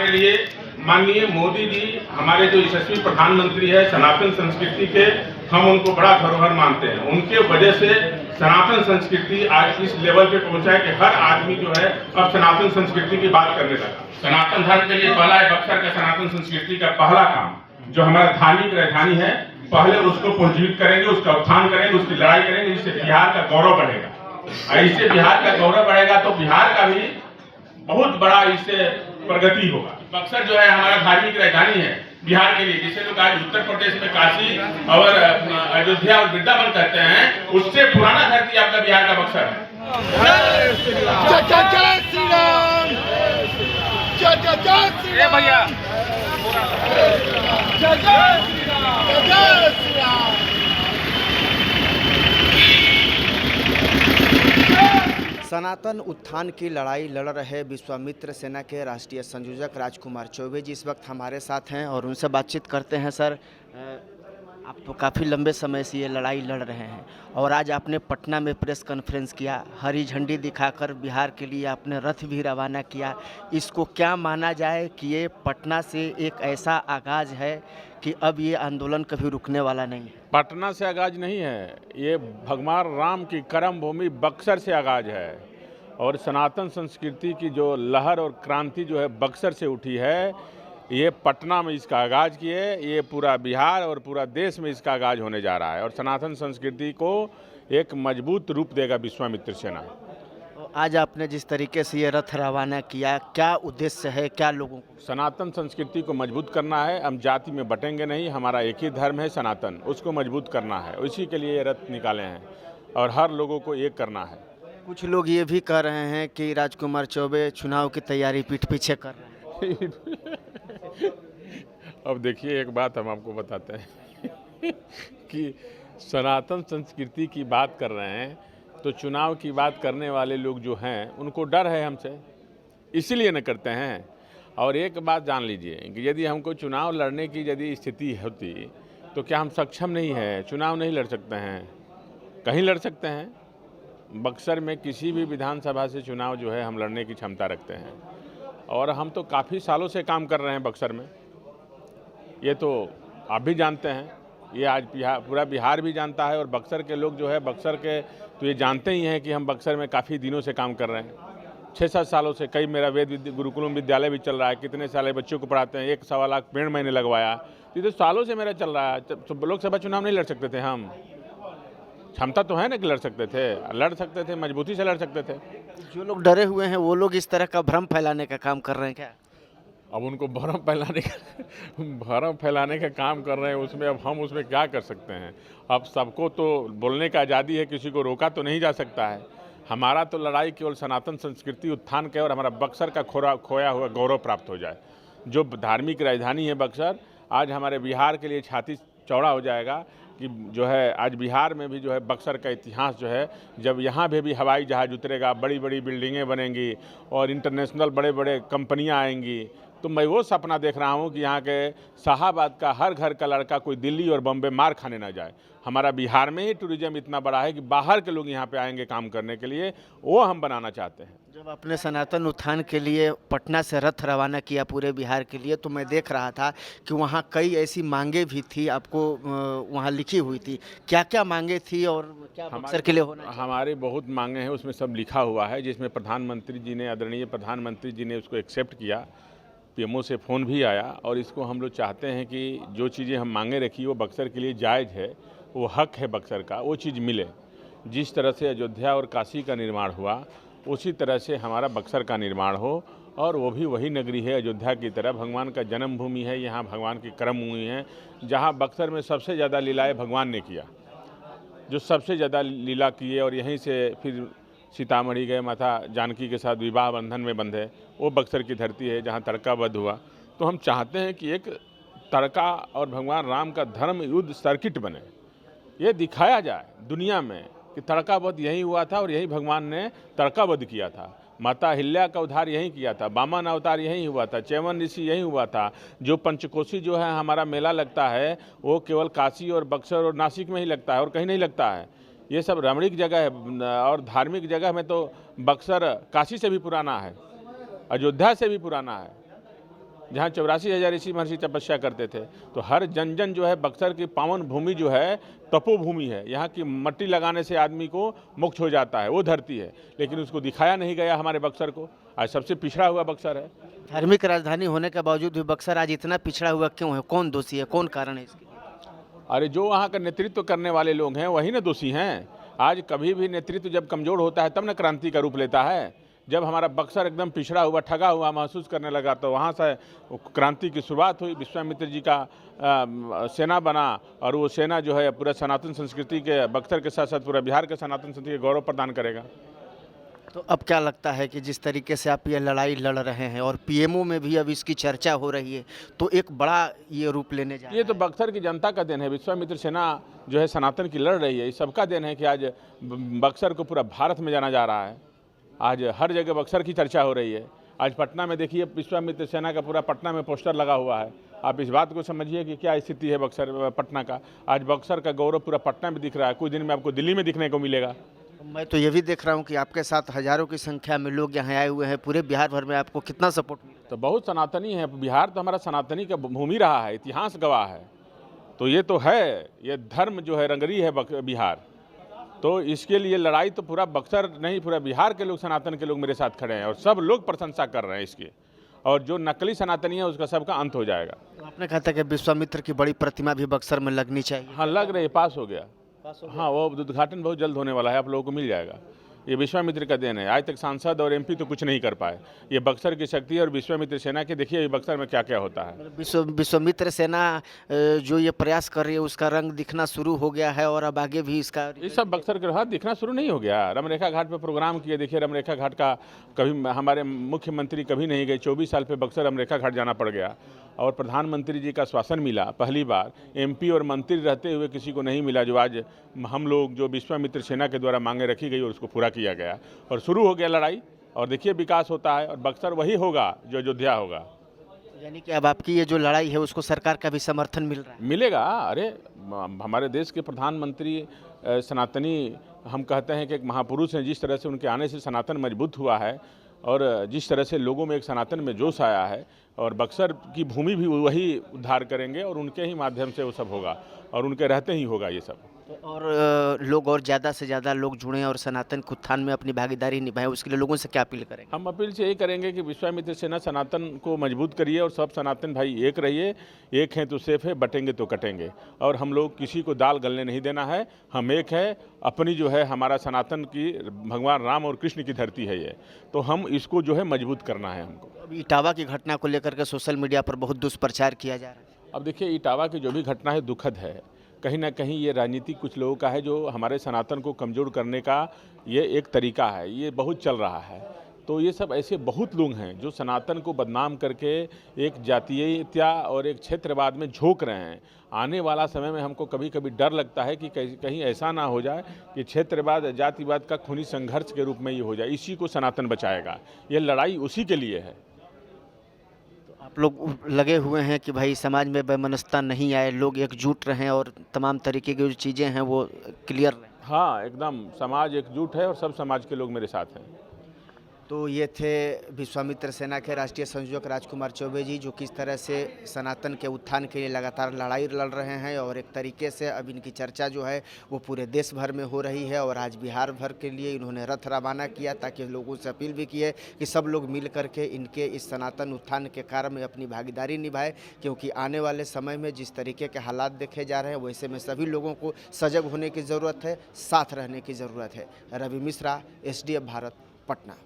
हमारे लिए माननीय मोदी जी, हमारे जो यशस्वी प्रधानमंत्री है सनातन संस्कृति के, हम उनको बड़ा धरोहर मानते हैं। उनके वजह से सनातन संस्कृति आज इस लेवल पे पहुंचा है कि हर आदमी जो है अब सनातन संस्कृति की बात करने लगा। सनातन धर्म के लिए पहला है बक्सर का सनातन संस्कृति का पहला काम, जो हमारा धार्मिक राजधानी है, पहले उसको पुनर्जीवित करेंगे, उसका उत्थान करेंगे, उसकी लड़ाई करेंगे, इससे बिहार का गौरव बढ़ेगा। और इससे बिहार का गौरव बढ़ेगा तो बिहार का भी बहुत बड़ा इससे प्रगति होगा। बक्सर जो है हमारा धार्मिक राजधानी है बिहार के लिए, जिसे लोग आज उत्तर प्रदेश में काशी और अयोध्या और वृंदावन कहते हैं, उससे पुराना धरती आपका बिहार का बक्सर है। जय श्री राम, जय श्री राम, जय भैया, जय श्री राम। सनातन उत्थान की लड़ाई लड़ रहे विश्वामित्र सेना के राष्ट्रीय संयोजक राजकुमार चौबे जी इस वक्त हमारे साथ हैं और उनसे बातचीत करते हैं। सर, आप तो काफ़ी लंबे समय से ये लड़ाई लड़ रहे हैं और आज आपने पटना में प्रेस कॉन्फ्रेंस किया, हरी झंडी दिखाकर बिहार के लिए आपने रथ भी रवाना किया। इसको क्या माना जाए कि ये पटना से एक ऐसा आगाज़ है कि अब ये आंदोलन कभी रुकने वाला नहीं है? पटना से आगाज नहीं है, ये भगवान राम की कर्म भूमि बक्सर से आगाज है। और सनातन संस्कृति की जो लहर और क्रांति जो है बक्सर से उठी है, ये पटना में इसका आगाज किए, ये पूरा बिहार और पूरा देश में इसका आगाज होने जा रहा है और सनातन संस्कृति को एक मजबूत रूप देगा विश्वामित्र सेना। आज आपने जिस तरीके से ये रथ रवाना किया, क्या उद्देश्य है, क्या लोगों को? सनातन संस्कृति को मजबूत करना है। हम जाति में बटेंगे नहीं, हमारा एक ही धर्म है सनातन, उसको मजबूत करना है। इसी के लिए ये रथ निकाले हैं और हर लोगों को एक करना है। कुछ लोग ये भी कह रहे हैं कि राजकुमार चौबे चुनाव की तैयारी पीठ पीछे कर रहे हैं। अब देखिए, एक बात हम आपको बताते हैं कि सनातन संस्कृति की बात कर रहे हैं तो चुनाव की बात करने वाले लोग जो हैं उनको डर है हमसे, इसीलिए न करते हैं। और एक बात जान लीजिए कि यदि हमको चुनाव लड़ने की यदि स्थिति होती तो क्या हम सक्षम नहीं है? चुनाव नहीं लड़ सकते हैं? कहीं लड़ सकते हैं। बक्सर में किसी भी विधानसभा से चुनाव जो है हम लड़ने की क्षमता रखते हैं और हम तो काफ़ी सालों से काम कर रहे हैं बक्सर में। ये तो आप भी जानते हैं, ये आज पूरा बिहार भी जानता है और बक्सर के लोग जो है बक्सर के तो ये जानते ही हैं कि हम बक्सर में काफ़ी दिनों से काम कर रहे हैं, 6-7 सालों से। कई मेरा वेद गुरुकुलम विद्यालय भी चल रहा है, कितने साले बच्चों को पढ़ाते हैं, 1-1.25 लाख पेड़ मैंने लगवाया। ये तो सालों से मेरा चल रहा है। लोकसभा चुनाव नहीं लड़ सकते थे हम? क्षमता तो है ना कि लड़ सकते थे, मजबूती से लड़ सकते थे। जो लोग डरे हुए हैं वो लोग इस तरह का भ्रम फैलाने का काम कर रहे हैं क्या? अब उनको भरम फैलाने का काम कर रहे हैं, उसमें अब हम उसमें क्या कर सकते हैं? अब सबको तो बोलने का आज़ादी है, किसी को रोका तो नहीं जा सकता है। हमारा तो लड़ाई केवल सनातन संस्कृति उत्थान के और हमारा बक्सर का खोया हुआ गौरव प्राप्त हो जाए। जो धार्मिक राजधानी है बक्सर, आज हमारे बिहार के लिए छाती चौड़ा हो जाएगा कि जो है आज बिहार में भी जो है बक्सर का इतिहास जो है, जब यहाँ भी हवाई जहाज़ उतरेगा, बड़ी बड़ी बिल्डिंगें बनेंगी और इंटरनेशनल बड़े बड़े कंपनियाँ आएंगी, तो मैं वो सपना देख रहा हूँ कि यहाँ के शाहाबाद का हर घर का लड़का कोई दिल्ली और बम्बे मार खाने ना जाए। हमारा बिहार में ही टूरिज्म इतना बड़ा है कि बाहर के लोग यहाँ पे आएंगे काम करने के लिए, वो हम बनाना चाहते हैं। जब आपने सनातन उत्थान के लिए पटना से रथ रवाना किया पूरे बिहार के लिए, तो मैं देख रहा था कि वहाँ कई ऐसी मांगे भी थी, आपको वहाँ लिखी हुई थी। क्या क्या मांगे थी और क्या बक्सर के लिए होना चाहिए? हमारी बहुत मांगे हैं, उसमें सब लिखा हुआ है, जिसमें प्रधानमंत्री जी ने, आदरणीय प्रधानमंत्री जी ने उसको एक्सेप्ट किया। पीएमओ से फ़ोन भी आया और इसको हम लोग चाहते हैं कि जो चीज़ें हम मांगे रखी वो बक्सर के लिए जायज़ है, वो हक है बक्सर का, वो चीज़ मिले। जिस तरह से अयोध्या और काशी का निर्माण हुआ उसी तरह से हमारा बक्सर का निर्माण हो, और वो भी वही नगरी है अयोध्या की तरह, भगवान का जन्मभूमि है, यहाँ भगवान की कर्मभूमि है, जहाँ बक्सर में सबसे ज़्यादा लीलाएँ भगवान ने किया, जो सबसे ज़्यादा लीला किए और यहीं से फिर सीतामढ़ी गए, माता जानकी के साथ विवाह बंधन में बंधे, वो बक्सर की धरती है जहाँ तड़का वध हुआ। तो हम चाहते हैं कि एक तड़का और भगवान राम का धर्म युद्ध सर्किट बने, ये दिखाया जाए दुनिया में कि तड़का वध यहीं हुआ था और यही भगवान ने तड़का वध किया था। माता अहिल्या का उद्धार यहीं किया था, वामन अवतार यहीं हुआ था, च्यवन ऋषि यहीं हुआ था। जो पंचकोशी जो है हमारा मेला लगता है वो केवल काशी और बक्सर और नासिक में ही लगता है और कहीं नहीं लगता है। ये सब रमणीक जगह है और धार्मिक जगह में तो बक्सर काशी से भी पुराना है, अयोध्या से भी पुराना है। जहाँ 84,000 ऋषि महर्षि तपस्या करते थे। तो हर जन जन जो है बक्सर की पावन भूमि जो है तपोभूमि है, यहाँ की मट्टी लगाने से आदमी को मोक्ष हो जाता है, वो धरती है। लेकिन उसको दिखाया नहीं गया हमारे बक्सर को। आज सबसे पिछड़ा हुआ बक्सर है। धार्मिक राजधानी होने के बावजूद भी बक्सर आज इतना पिछड़ा हुआ क्यों है? कौन दोषी है, कौन कारण है इसके? अरे जो वहाँ का नेतृत्व करने वाले लोग हैं वही ना दोषी हैं। आज कभी भी नेतृत्व जब कमज़ोर होता है तब न क्रांति का रूप लेता है। जब हमारा बक्सर एकदम पिछड़ा हुआ, ठगा हुआ महसूस करने लगा तो वहाँ से क्रांति की शुरुआत हुई। विश्वामित्र जी का सेना बना और वो सेना जो है पूरा सनातन संस्कृति के, बक्सर के साथ साथ पूरा बिहार के सनातन संस्कृति के गौरव प्रदान करेगा। तो अब क्या लगता है कि जिस तरीके से आप ये लड़ाई लड़ रहे हैं और पीएमओ में भी अब इसकी चर्चा हो रही है, तो एक बड़ा ये रूप लेने जा रहा है? ये तो बक्सर की जनता का देन है। विश्वामित्र सेना जो है सनातन की लड़ रही है, इस सबका देन है कि आज बक्सर को पूरा भारत में जाना जा रहा है। आज हर जगह बक्सर की चर्चा हो रही है। आज पटना में देखिए विश्वामित्र सेना का पूरा पटना में पोस्टर लगा हुआ है। आप इस बात को समझिए कि क्या स्थिति है बक्सर पटना का। आज बक्सर का गौरव पूरा पटना में दिख रहा है, कुछ दिन में आपको दिल्ली में दिखने को मिलेगा। मैं तो ये भी देख रहा हूँ कि आपके साथ हजारों की संख्या में लोग यहाँ आए हुए हैं। पूरे बिहार भर में आपको कितना सपोर्ट मिला? तो बहुत सनातनी है। बिहार तो हमारा सनातनी का भूमि रहा है, इतिहास गवाह है। तो ये तो है, ये धर्म जो है रंगरी है बिहार। तो इसके लिए लड़ाई तो पूरा बक्सर नहीं, पूरा बिहार के लोग, सनातन के लोग मेरे साथ खड़े हैं और सब लोग प्रशंसा कर रहे हैं इसकी। और जो नकली सनातनी है उसका सबका अंत हो जाएगा। तो आपने कहा था कि विश्वामित्र की बड़ी प्रतिमा भी बक्सर में लगनी चाहिए। हाँ, लग रही है, पास हो गया। हाँ, वो उद्घाटन बहुत जल्द होने वाला है, आप लोगों को मिल जाएगा। ये विश्वामित्र का देन है। आज तक सांसद और एमपी तो कुछ नहीं कर पाए। ये बक्सर की शक्ति है और विश्वामित्र सेना के देखिए ये बक्सर में क्या क्या होता है। विश्वामित्र सेना जो ये प्रयास कर रही है उसका रंग दिखना शुरू हो गया है और अब आगे भी इसका ये सब बक्सर के हाथ दिखना शुरू नहीं हो गया। रमरेखा घाट पे प्रोग्राम किए, देखिए रमरेखा घाट का कभी हमारे मुख्यमंत्री कभी नहीं गए। 24 साल पे बक्सर रमरेखा घाट जाना पड़ गया और प्रधानमंत्री जी का शासन मिला पहली बार। एमपी और मंत्री रहते हुए किसी को नहीं मिला, जो आज हम लोग जो विश्वामित्र सेना के द्वारा मांगे रखी गई और उसको पूरा किया गया और शुरू हो गया लड़ाई। और देखिए विकास होता है और बक्सर वही होगा जो अयोध्या होगा। यानी कि अब आपकी ये जो लड़ाई है उसको सरकार का भी समर्थन मिल रहा है? मिलेगा। अरे हमारे देश के प्रधानमंत्री सनातनी, हम कहते हैं कि एक महापुरुष हैं। जिस तरह से उनके आने से सनातन मजबूत हुआ है और जिस तरह से लोगों में एक सनातन में जोश आया है, और बक्सर की भूमि भी वही उद्धार करेंगे और उनके ही माध्यम से वो सब होगा और उनके रहते ही होगा ये सब। और लोग और ज़्यादा से ज़्यादा लोग जुड़ें और सनातन के उत्थान में अपनी भागीदारी निभाएं, उसके लिए लोगों से क्या अपील करेंगे? हम अपील से यही करेंगे कि विश्वामित्र सेना सनातन को मजबूत करिए और सब सनातन भाई एक रहिए। एक हैं तो सेफ है, बटेंगे तो कटेंगे। और हम लोग किसी को दाल गलने नहीं देना है। हम एक है, अपनी जो है हमारा सनातन की भगवान राम और कृष्ण की धरती है ये, तो हम इसको जो है मजबूत करना है हमको। अब इटावा की घटना को लेकर के सोशल मीडिया पर बहुत दुष्प्रचार किया जा रहा है। अब देखिए इटावा की जो भी घटना है दुखद है। कहीं ना कहीं ये राजनीति कुछ लोगों का है जो हमारे सनातन को कमज़ोर करने का ये एक तरीका है, ये बहुत चल रहा है। तो ये सब ऐसे बहुत लोग हैं जो सनातन को बदनाम करके एक जातीयता और एक क्षेत्रवाद में झोंक रहे हैं। आने वाला समय में हमको कभी कभी डर लगता है कि कहीं ऐसा ना हो जाए कि क्षेत्रवाद जातिवाद का खूनी संघर्ष के रूप में ये हो जाए। इसी को सनातन बचाएगा, ये लड़ाई उसी के लिए है। आप लोग लगे हुए हैं कि भाई समाज में वैमनस्यता नहीं आए, लोग एकजुट रहें और तमाम तरीके की जो चीज़ें हैं वो क्लियर रहें। हाँ, एकदम समाज एकजुट है और सब समाज के लोग मेरे साथ हैं। तो ये थे विश्वामित्र सेना के राष्ट्रीय संयोजक राजकुमार चौबे जी, जो किस तरह से सनातन के उत्थान के लिए लगातार लड़ाई लड़ रहे हैं और एक तरीके से अब इनकी चर्चा जो है वो पूरे देश भर में हो रही है। और आज बिहार भर के लिए इन्होंने रथ रवाना किया ताकि लोगों से अपील भी की है कि सब लोग मिल करके इनके इस सनातन उत्थान के कार्य में अपनी भागीदारी निभाए, क्योंकि आने वाले समय में जिस तरीके के हालात देखे जा रहे हैं वैसे में सभी लोगों को सजग होने की ज़रूरत है, साथ रहने की ज़रूरत है। रवि मिश्रा, SDF भारत, पटना।